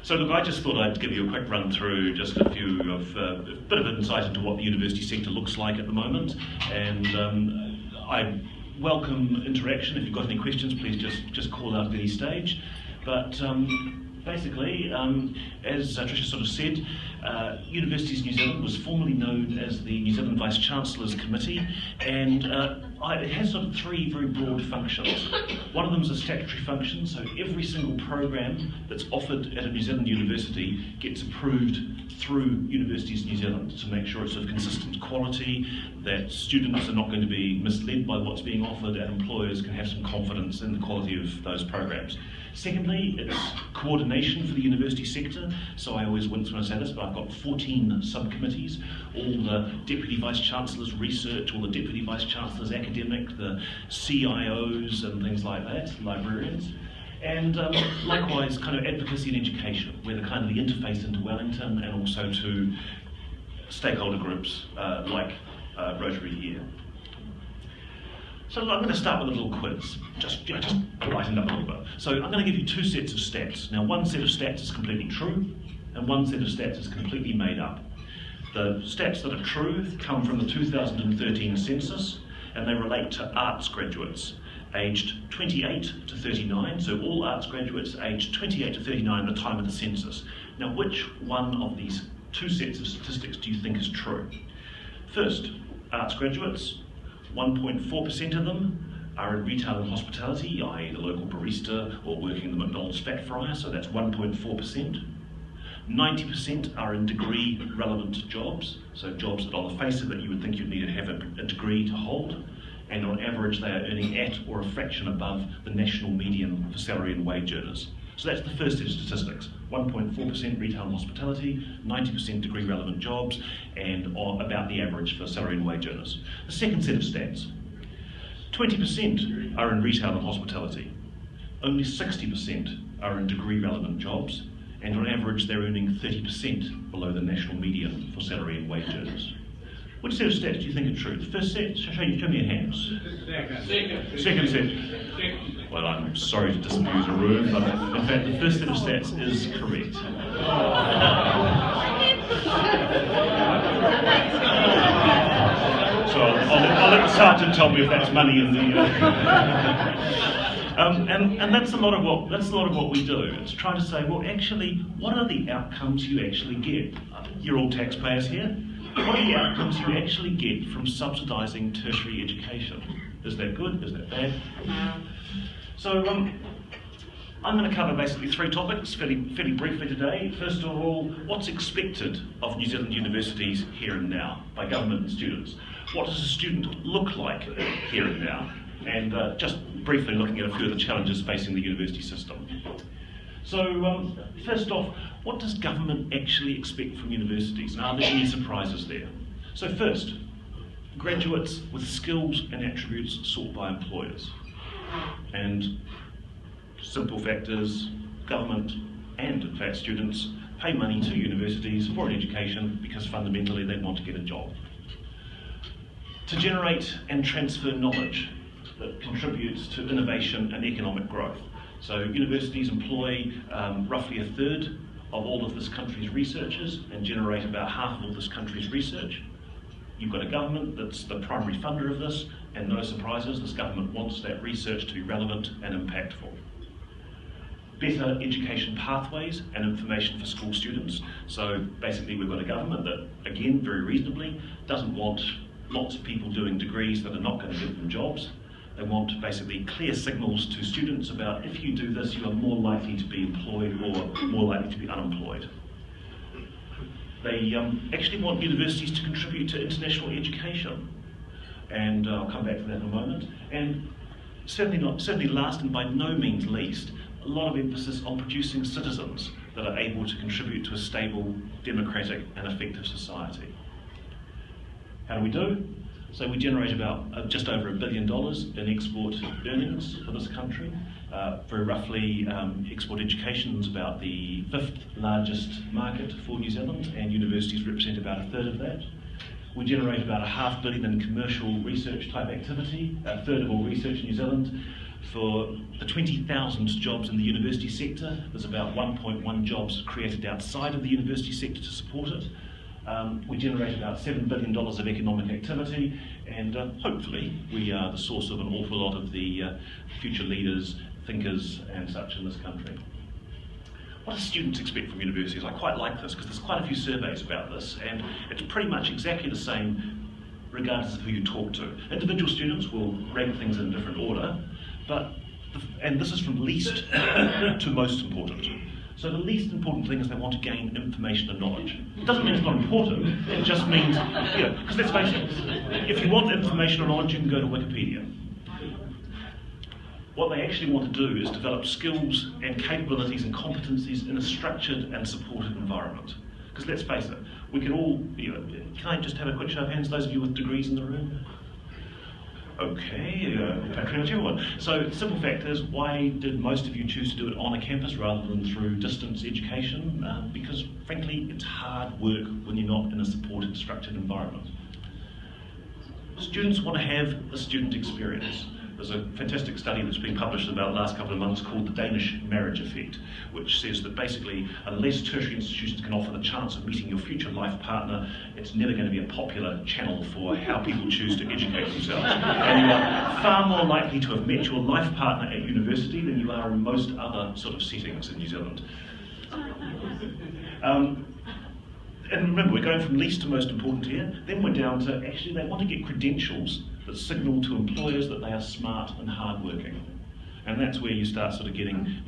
So look, I just thought I'd give you a quick run through just a bit of insight into what the university sector looks like at the moment, and I welcome interaction. If you've got any questions, please just call out at any stage. But basically, as Tricia sort of said, Universities New Zealand was formerly known as the New Zealand Vice-Chancellors Committee, and it has sort of three very broad functions. One of them is a statutory function, so every single program that's offered at a New Zealand university gets approved through Universities New Zealand to make sure it's of consistent quality, that students are not going to be misled by what's being offered, and employers can have some confidence in the quality of those programs. Secondly, it's coordination for the university sector. So I always wince when I say this, but I've got 14 subcommittees, all the Deputy Vice-Chancellors research, all the Deputy Vice-Chancellors academic, the CIOs and things like that, librarians. And likewise, kind of advocacy and education. We're the kind of the interface into Wellington and also to stakeholder groups like Rotary here. So I'm going to start with a little quiz, just lighten up a little bit. So I'm going to give you two sets of stats. Now, one set of stats is completely true, and one set of stats is completely made up. The stats that are true come from the 2013 census, and they relate to arts graduates aged 28 to 39, so all arts graduates aged 28 to 39 at the time of the census. Now, which one of these two sets of statistics do you think is true? First, arts graduates. 1.4% of them are in retail and hospitality, i.e. the local barista or working the McDonald's fat fryer, so that's 1.4%. 90% are in degree relevant jobs, so jobs that on the face of it you would think you'd need to have a degree to hold, and on average they are earning at or a fraction above the national median for salary and wage earners. So that's the first set of statistics. 1.4% retail and hospitality, 90% degree relevant jobs, and about the average for salary and wage earners. The second set of stats, 20% are in retail and hospitality. Only 60% are in degree relevant jobs, and on average they're earning 30% below the national median for salary and wage earners. Which set of stats do you think are true? The first set, show me your hands. Second set. Well, I'm sorry to disabuse a room, but in fact the first set of stats is correct. So I'll let the sergeant tell me if that's money in the... and that's a lot of what we do. It's trying to say, well, actually, what are the outcomes you actually get? You're all taxpayers here. What are the outcomes you actually get from subsidising tertiary education? Is that good? Is that bad? So I'm going to cover basically three topics fairly briefly today. First of all, what's expected of New Zealand universities here and now by government and students? What does a student look like here and now? And just briefly looking at a few of the challenges facing the university system. So first off, what does government actually expect from universities? And are there any surprises there? So first, graduates with skills and attributes sought by employers. And simple factors, government and in fact students pay money to universities for an education because fundamentally they want to get a job. To generate and transfer knowledge that contributes to innovation and economic growth. So universities employ roughly a third of all of this country's researchers and generate about half of all this country's research. You've got a government that's the primary funder of this, and no surprises, this government wants that research to be relevant and impactful. Better education pathways and information for school students. So basically we've got a government that, again, very reasonably, doesn't want lots of people doing degrees that are not going to get them jobs. They want basically clear signals to students about if you do this, you are more likely to be employed or more likely to be unemployed. They actually want universities to contribute to international education, and I'll come back to that in a moment. And certainly last and by no means least, a lot of emphasis on producing citizens that are able to contribute to a stable, democratic and effective society. How do we do? So we generate about just over $1 billion in export earnings for this country. Very roughly, export education is about the 5th largest market for New Zealand, and universities represent about a third of that. We generate about $500 million in commercial research type activity, a third of all research in New Zealand. For the 20,000 jobs in the university sector, there's about 1.1 jobs created outside of the university sector to support it. We generate about $7 billion of economic activity, and hopefully we are the source of an awful lot of the future leaders, thinkers and such in this country. What do students expect from universities? I quite like this because there's quite a few surveys about this, and it's pretty much exactly the same regardless of who you talk to. Individual students will rank things in a different order, and this is from least to most important. So the least important thing is they want to gain information and knowledge. It doesn't mean it's not important, it just means, because let's face it, if you want information or knowledge, you can go to Wikipedia. What they actually want to do is develop skills and capabilities and competencies in a structured and supported environment. Because let's face it, we can all, can I just have a quick show of hands, those of you with degrees in the room? Okay, pretty much everyone. So, simple fact is, why did most of you choose to do it on a campus rather than through distance education? Because, frankly, it's hard work when you're not in a supported, structured environment. Students want to have a student experience. There's a fantastic study that's been published about the last couple of months called the Danish marriage effect, which says that basically, unless tertiary institutions can offer the chance of meeting your future life partner, it's never going to be a popular channel for how people choose to educate themselves. And you are far more likely to have met your life partner at university than you are in most other sort of settings in New Zealand. And remember, we're going from least to most important here, then we're down to actually they want to get credentials that signal to employers that they are smart and hardworking. And that's where you start sort of getting,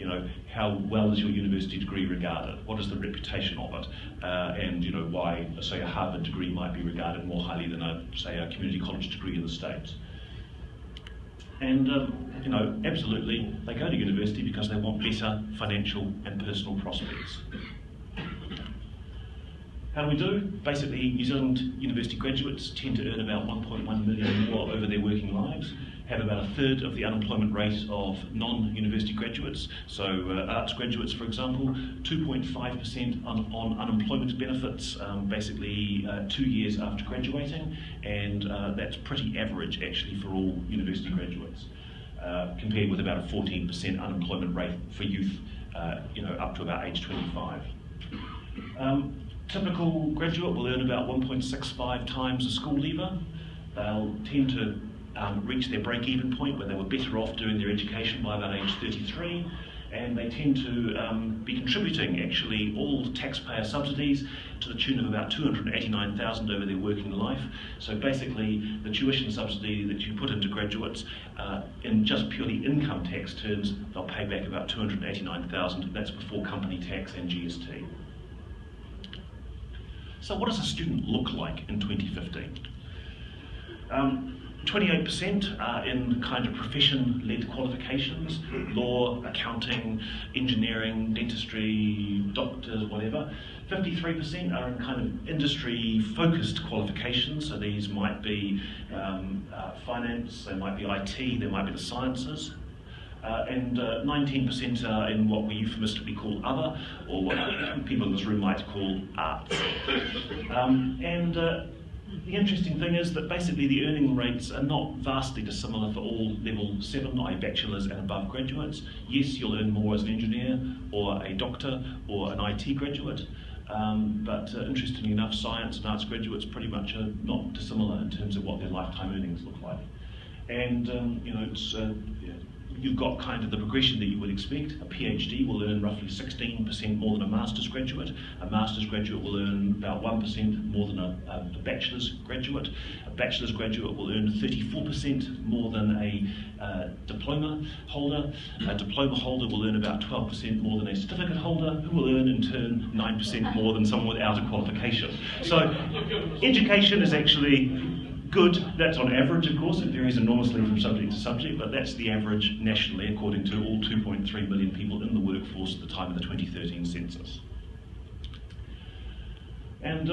how well is your university degree regarded? What is the reputation of it? And why, say, a Harvard degree might be regarded more highly than say, a community college degree in the States. And, absolutely, they go to university because they want better financial and personal prospects. How do we do? Basically, New Zealand university graduates tend to earn about 1.1 million more over their working lives, have about a third of the unemployment rate of non-university graduates. So arts graduates, for example, 2.5% on unemployment benefits, basically 2 years after graduating, and that's pretty average actually for all university graduates, compared with about a 14% unemployment rate for youth, up to about age 25. Typical graduate will earn about 1.65 times a school leaver. They'll tend to reach their break-even point where they were better off doing their education by about age 33, and they tend to be contributing actually all taxpayer subsidies to the tune of about $289,000 over their working life. So basically the tuition subsidy that you put into graduates in just purely income tax terms, they'll pay back about $289,000. That's before company tax and GST. So what does a student look like in 2015? 28% are in kind of profession-led qualifications, law, accounting, engineering, dentistry, doctors, whatever. 53% are in kind of industry-focused qualifications, so these might be finance, they might be IT, they might be the sciences. And 19% are in what we euphemistically call other, or what people in this room might call arts. The interesting thing is that basically the earning rates are not vastly dissimilar for all level 7, i.e. bachelors and above graduates. Yes, you'll earn more as an engineer, or a doctor, or an IT graduate, but interestingly enough, science and arts graduates pretty much are not dissimilar in terms of what their lifetime earnings look like. And you've got kind of the progression that you would expect. A PhD will earn roughly 16% more than a master's graduate. A master's graduate will earn about 1% more than a bachelor's graduate. A bachelor's graduate will earn 34% more than a diploma holder. A diploma holder will earn about 12% more than a certificate holder, who will earn in turn 9% more than someone without a qualification. So education is actually good. That's on average, of course. It varies enormously from subject to subject, but that's the average nationally, according to all 2.3 million people in the workforce at the time of the 2013 census. And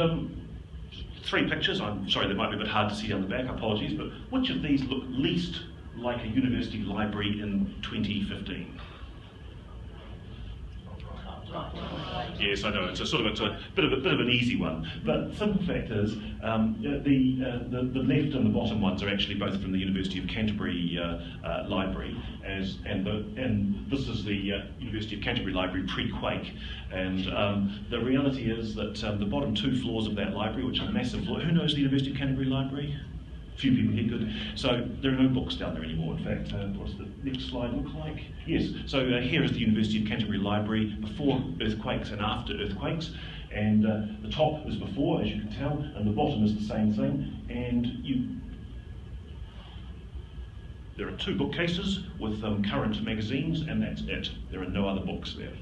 3 pictures. I'm sorry, they might be a bit hard to see down the back, apologies, but which of these look least like a university library in 2015? Yes, I know. It's a bit of an easy one. But simple fact is, the left and the bottom ones are actually both from the University of Canterbury library, and this is the University of Canterbury library pre-quake. And the reality is that the bottom 2 floors of that library, which are massive floors. Who knows the University of Canterbury library? A few people here could. So there are no books down there anymore. In fact, what's the next slide look like? Yes, so here is the University of Canterbury Library before earthquakes and after earthquakes. And the top is before, as you can tell, and the bottom is the same thing. And there are 2 bookcases with current magazines, and that's it. There are no other books there.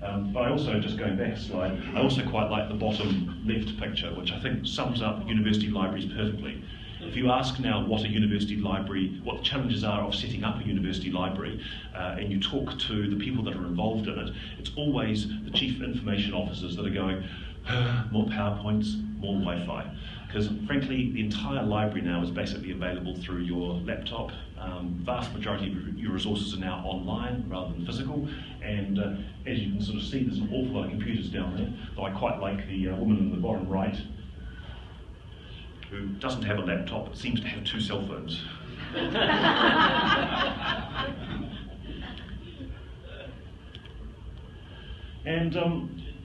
But I also, just going back a slide, I also quite like the bottom left picture, which I think sums up university libraries perfectly. If you ask now what a university library, what the challenges are of setting up a university library, and you talk to the people that are involved in it, it's always the chief information officers that are going, more PowerPoints, more Wi-Fi. Because frankly, the entire library now is basically available through your laptop. Vast majority of your resources are now online rather than physical. And as you can sort of see, there's an awful lot of computers down there. Though I quite like the woman in the bottom right, who doesn't have a laptop but seems to have 2 cell phones. And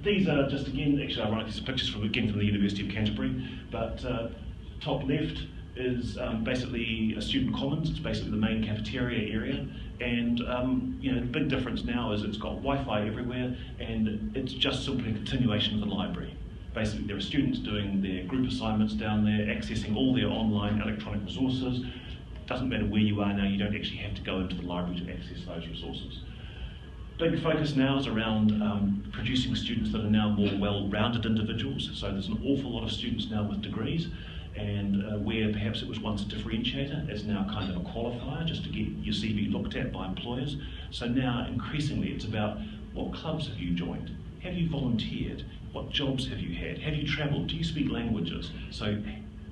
these are just, again, actually I write these pictures from the University of Canterbury, but top left is basically a student commons. It's basically the main cafeteria area, and the big difference now is it's got Wi-Fi everywhere, and it's just simply a continuation of the library. Basically, there are students doing their group assignments down there, accessing all their online electronic resources. Doesn't matter where you are now, you don't actually have to go into the library to access those resources. Big focus now is around producing students that are now more well-rounded individuals. So there's an awful lot of students now with degrees, and where perhaps it was once a differentiator, it's now kind of a qualifier just to get your CV looked at by employers. So now increasingly it's about what clubs have you joined? Have you volunteered? What jobs have you had? Have you travelled? Do you speak languages? So,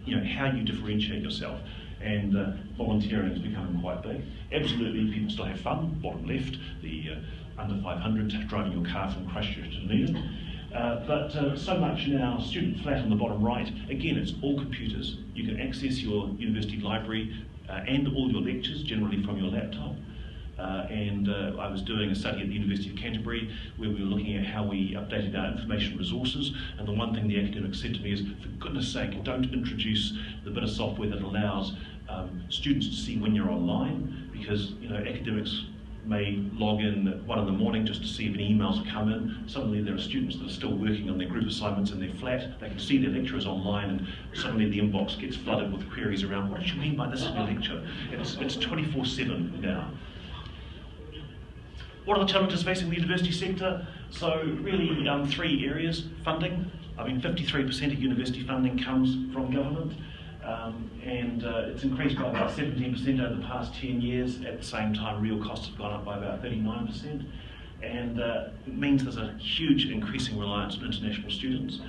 how you differentiate yourself. And volunteering is becoming quite big. Absolutely, people still have fun. Bottom left, the under 500 driving your car from Christchurch to Dunedin. But so much now, student flat on the bottom right, again, it's all computers. You can access your university library and all your lectures, generally from your laptop. I was doing a study at the University of Canterbury where we were looking at how we updated our information resources, and the one thing the academics said to me is, for goodness sake, don't introduce the bit of software that allows students to see when you're online, because academics may log in at 1 in the morning just to see if any emails have come in. Suddenly there are students that are still working on their group assignments in their flat. They can see their lecturers online, and suddenly the inbox gets flooded with queries around, what did you mean by this in your lecture? It's 24/7 now. What are the challenges facing the university sector? So really 3 areas. Funding. 53% of university funding comes from government, and it's increased by about 17% over the past 10 years. At the same time, real costs have gone up by about 39%, and it means there's a huge increasing reliance on international students.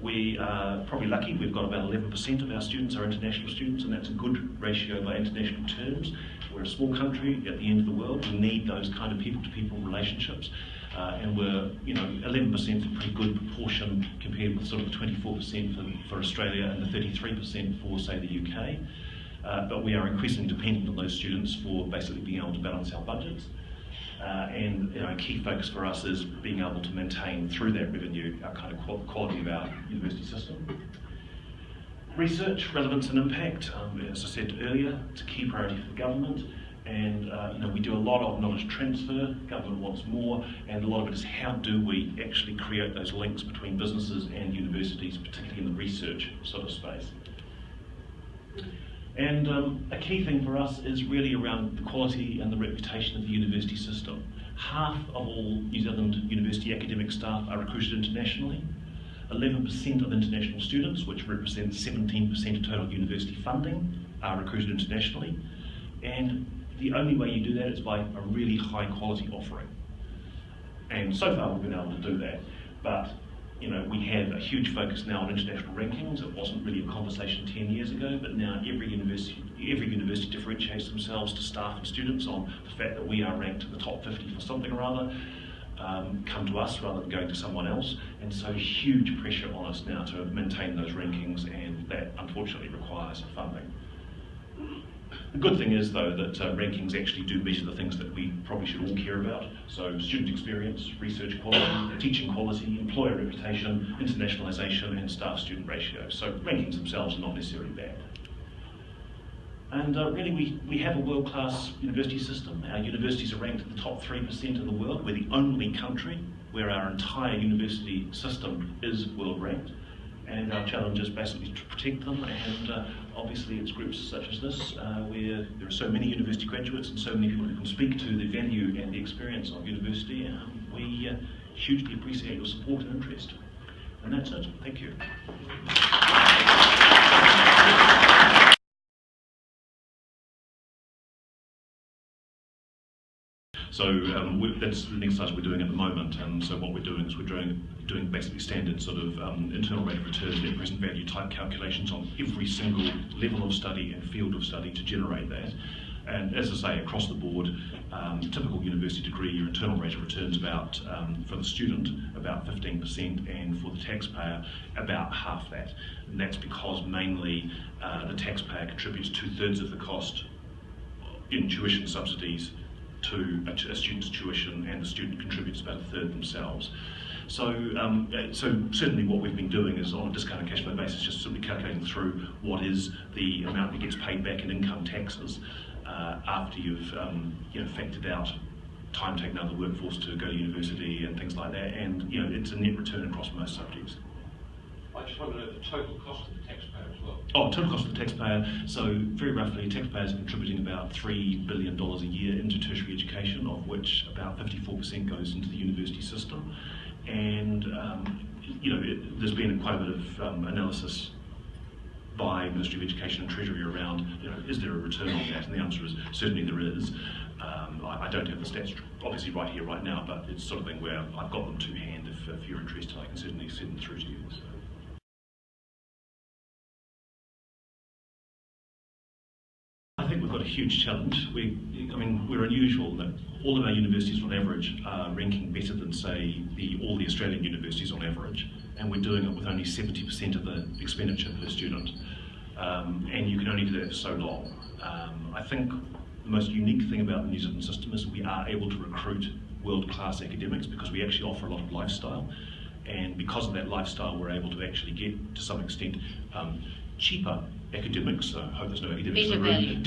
We are probably lucky, we've got about 11% of our students are international students, and that's a good ratio by international terms. We're a small country at the end of the world. We need those kind of people-to-people relationships, and we're, 11% is a pretty good proportion compared with sort of the 24% for Australia and the 33% for, say, the UK. But we are increasingly dependent on those students for basically being able to balance our budgets. And a key focus for us is being able to maintain through that revenue our kind of quality of our university system. Research, relevance and impact, as I said earlier, it's a key priority for the government, and we do a lot of knowledge transfer. Government wants more, and a lot of it is how do we actually create those links between businesses and universities, particularly in the research sort of space. And a key thing for us is really around the quality and the reputation of the university system. Half of all New Zealand university academic staff are recruited internationally. 11% of international students, which represents 17% of total university funding, are recruited internationally. And the only way you do that is by a really high quality offering. And so far we've been able to do that. But we have a huge focus now on international rankings. It wasn't really a conversation 10 years ago, but now every university differentiates themselves to staff and students on the fact that we are ranked in the top 50 for something or other. come to us rather than going to someone else, and so huge pressure on us now to maintain those rankings, and that unfortunately requires funding. The good thing is, though, that rankings actually do measure the things that we probably should all care about. So student experience, research quality, teaching quality, employer reputation, internationalisation, and staff-student ratio. So rankings themselves are not necessarily bad. And really, we have a world-class university system. Our universities are ranked in the top 3% of the world. We're the only country where our entire university system is world-ranked. And our challenge is basically to protect them, and obviously it's groups such as this where there are so many university graduates and so many people who can speak to the value and the experience of university. We hugely appreciate your support and interest. And that's it. Thank you. So that's the exercise we're doing at the moment, and so what we're doing is we're doing basically standard sort of internal rate of return, net present value type calculations on every single level of study and field of study to generate that. And as I say, across the board, typical university degree, your internal rate of return is about, for the student, about 15%, and for the taxpayer, about half that. And that's because mainly the taxpayer contributes 2/3 of the cost in tuition subsidies to a student's tuition, and the student contributes about 1/3 themselves. So certainly what we've been doing is on a discounted cash flow basis, just simply calculating through what is the amount that gets paid back in income taxes after you've factored out time taken out of the workforce to go to university and things like that, and it's a net return across most subjects. I just want to know the total cost of the taxpayer as well. Oh, total cost of the taxpayer. So very roughly, taxpayers are contributing about $3 billion a year into tertiary education, of which about 54% goes into the university system. And there's been quite a bit of analysis by Ministry of Education and Treasury around, is there a return on that? And the answer is certainly there is. I don't have the stats obviously right here, right now, but it's sort of thing where I've got them to hand. If you're interested, I can certainly send them through to you. So. I think we've got a huge challenge. We're unusual that all of our universities on average are ranking better than, say, all the Australian universities on average, and we're doing it with only 70% of the expenditure per student. And you can only do that for so long. I think the most unique thing about the New Zealand system is we are able to recruit world-class academics because we actually offer a lot of lifestyle, and because of that lifestyle we're able to actually get, to some extent, cheaper academics. I hope there's no academics in the room.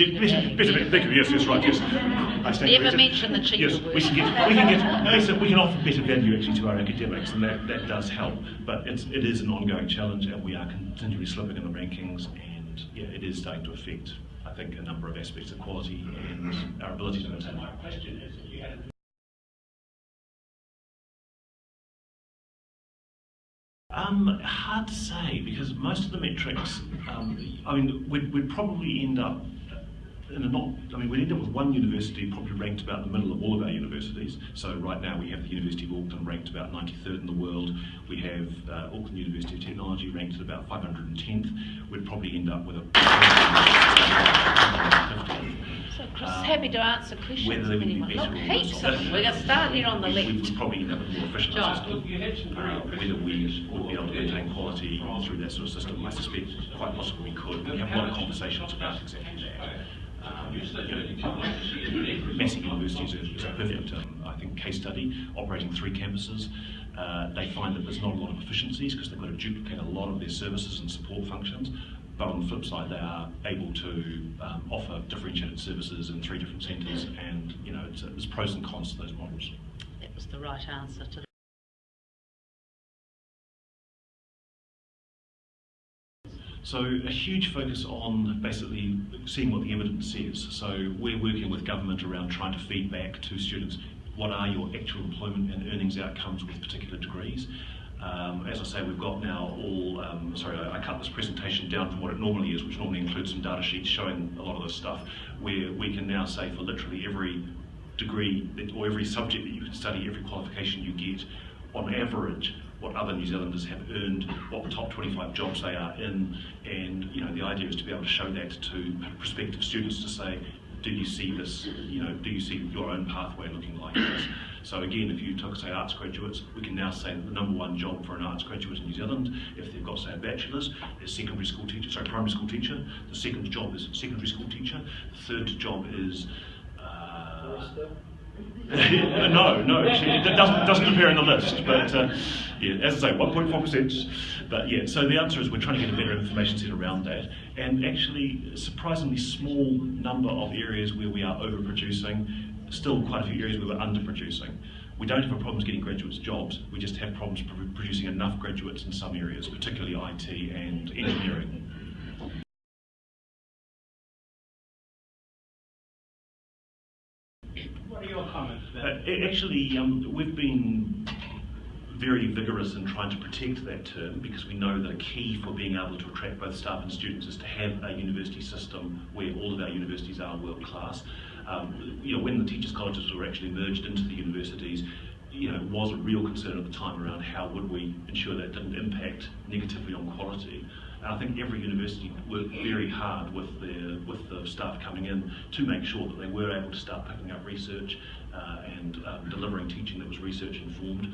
Better value. Thank you. Yes, right. Yes. I stand Never mention the cheaper yes, word. we can offer better value actually to our academics, and that does help. But it is an ongoing challenge, and we are continually slipping in the rankings, and it is starting to affect, I think, a number of aspects of quality and our ability to maintain. My question is, if you had hard to say, because most of the metrics, we'd probably end up we'd end up with one university probably ranked about the middle of all of our universities. So right now we have the University of Auckland ranked about 93rd in the world. We have Auckland University of Technology ranked at about 510th. We'd probably end up with a 50th. So Chris is happy to answer questions. Whether they would be better or Heaps worse. of them. We're going to start here on the We left. would probably end up with a more efficient John. system. Look, you had some very Whether we would be able to maintain quality through that sort of system, I suspect quite possibly we could. We have a lot of conversations about exactly that. Massive universities is a perfect, I think, case study, operating 3 campuses. They find that there's not a lot of efficiencies because they've got to duplicate a lot of their services and support functions. But on the flip side, they are able to offer differentiated services in 3 different centres, and there's pros and cons to those models. That was the right answer to that. So a huge focus on basically seeing what the evidence says. So we're working with government around trying to feed back to students what are your actual employment and earnings outcomes with particular degrees. As I say, we've got now all, I cut this presentation down from what it normally is, which normally includes some data sheets showing a lot of this stuff, where we can now say for literally every degree or every subject that you can study, every qualification you get, on average, what other New Zealanders have earned, what the top 25 jobs they are in, and the idea is to be able to show that to prospective students to say, do you see this, do you see your own pathway looking like this? So again, if you took, say, arts graduates, we can now say that the number one job for an arts graduate in New Zealand, if they've got, say, a bachelor's, is primary school teacher. The second job is secondary school teacher. The third job is... no, actually, it doesn't appear in the list, but yeah, as I say, 1.4%. But yeah, so the answer is we're trying to get a better information set around that, and actually, a surprisingly small number of areas where we are overproducing, still quite a few areas where we're underproducing. We don't have problems getting graduates jobs, we just have problems producing enough graduates in some areas, particularly IT and engineering. What are your comments then? Actually, we've been very vigorous in trying to protect that term, because we know that a key for being able to attract both staff and students is to have a university system where all of our universities are world class. When the teachers' colleges were actually merged into the universities, was a real concern at the time around how would we ensure that didn't impact negatively on quality. And I think every university worked very hard with the staff coming in to make sure that they were able to start picking up research and delivering teaching that was research informed.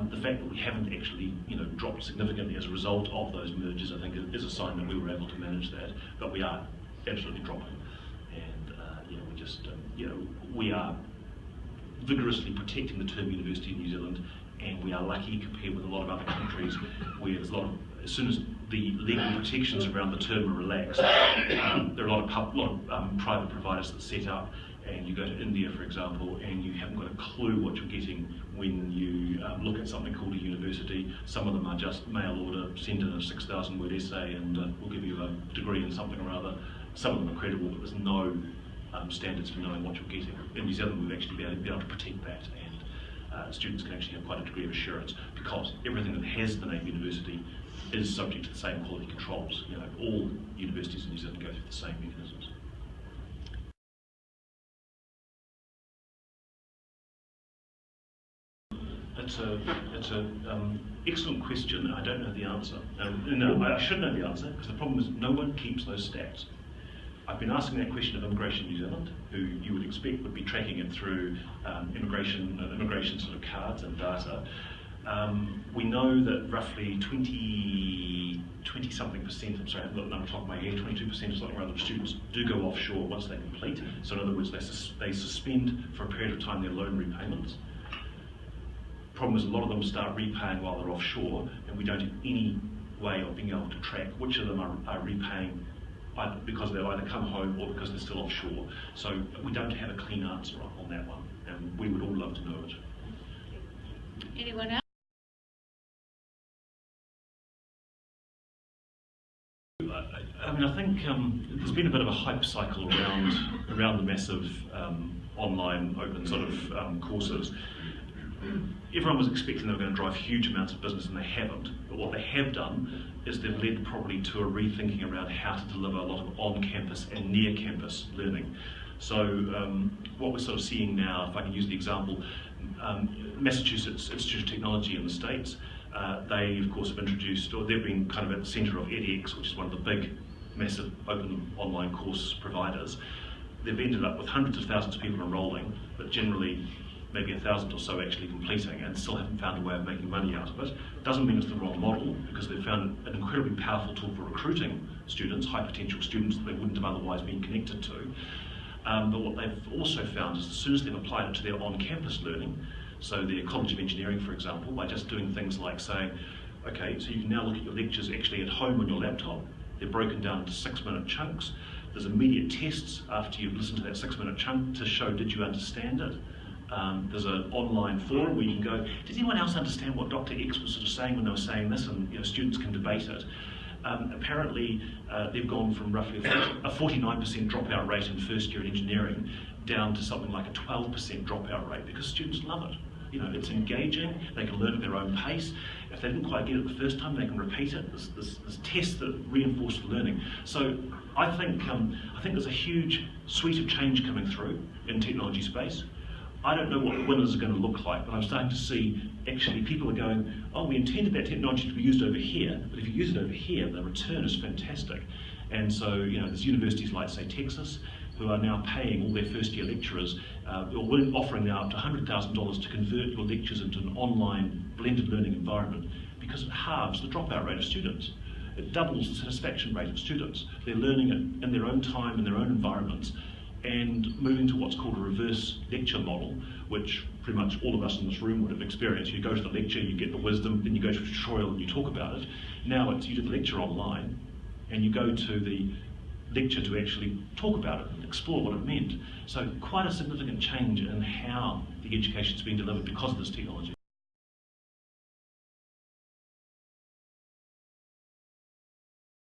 The fact that we haven't actually dropped significantly as a result of those mergers, I think, is a sign that we were able to manage that, but we are absolutely dropping. And we are vigorously protecting the term university in New Zealand, and we are lucky compared with a lot of other countries where there's a lot of, as soon as the legal protections around the term are relaxed, there are a lot of private providers that set up, and you go to India, for example, and you haven't got a clue what you're getting when you look at something called a university. Some of them are just mail order, send in a 6,000 word essay and we'll give you a degree in something or other. Some of them are credible, but there's no standards for knowing what you're getting. In New Zealand, we've actually been able to protect that, and students can actually have quite a degree of assurance, because everything that has the name university is subject to the same quality controls. All universities in New Zealand go through the same mechanisms. It's an excellent question. I don't know the answer. No, I should know the answer, because the problem is no one keeps those stats. I've been asking that question of Immigration New Zealand, who you would expect would be tracking it through immigration sort of cards and data. We know that roughly 20-something percent, I'm sorry, I haven't got the number on top of my head, 22% or something rather of students do go offshore once they complete. So in other words, they suspend for a period of time their loan repayments. Problem is a lot of them start repaying while they're offshore, and we don't have any way of being able to track which of them are repaying because they'll either come home or because they're still offshore. So we don't have a clean answer on that one, and we would all love to know it. Anyone else? I think there's been a bit of a hype cycle around the massive online open sort of courses. Everyone was expecting they were going to drive huge amounts of business, and they haven't. But what they have done is they've led probably to a rethinking around how to deliver a lot of on-campus and near-campus learning. So what we're sort of seeing now, if I can use the example, Massachusetts Institute of Technology in the States, they of course have introduced, or they've been kind of at the centre of edX, which is one of the big, massive open online course providers. They've ended up with hundreds of thousands of people enrolling, but generally maybe 1,000 or so actually completing, and still haven't found a way of making money out of it. Doesn't mean it's the wrong model, because they've found an incredibly powerful tool for recruiting students, high potential students that they wouldn't have otherwise been connected to. But what they've also found is as soon as they've applied it to their on-campus learning, so their College of Engineering, for example, by just doing things like saying, okay, so you can now look at your lectures actually at home on your laptop. They're broken down into 6-minute chunks. There's immediate tests after you've listened to that 6-minute chunk to show did you understand it. There's an online forum where you can go, does anyone else understand what Dr. X was sort of saying when they were saying this? And students can debate it. Apparently, they've gone from roughly a 49% dropout rate in first year in engineering down to something like a 12% dropout rate, because students love it. It's engaging, they can learn at their own pace. If they didn't quite get it the first time, they can repeat it. There's tests that reinforce the learning. So I think there's a huge suite of change coming through in technology space. I don't know what the winners are going to look like, but I'm starting to see actually people are going, oh, we intended that technology to be used over here, but if you use it over here, the return is fantastic. And so, there's universities like, say, Texas, who are now paying all their first year lecturers, or we're offering now up to $100,000 to convert your lectures into an online blended learning environment, because it halves the dropout rate of students. It doubles the satisfaction rate of students. They're learning it in their own time, in their own environments, and moving to what's called a reverse lecture model, which pretty much all of us in this room would have experienced. You go to the lecture, you get the wisdom, then you go to a tutorial and you talk about it. Now it's you do the lecture online, and you go to the lecture to actually talk about it and explore what it meant. So quite a significant change in how the education's being delivered because of this technology.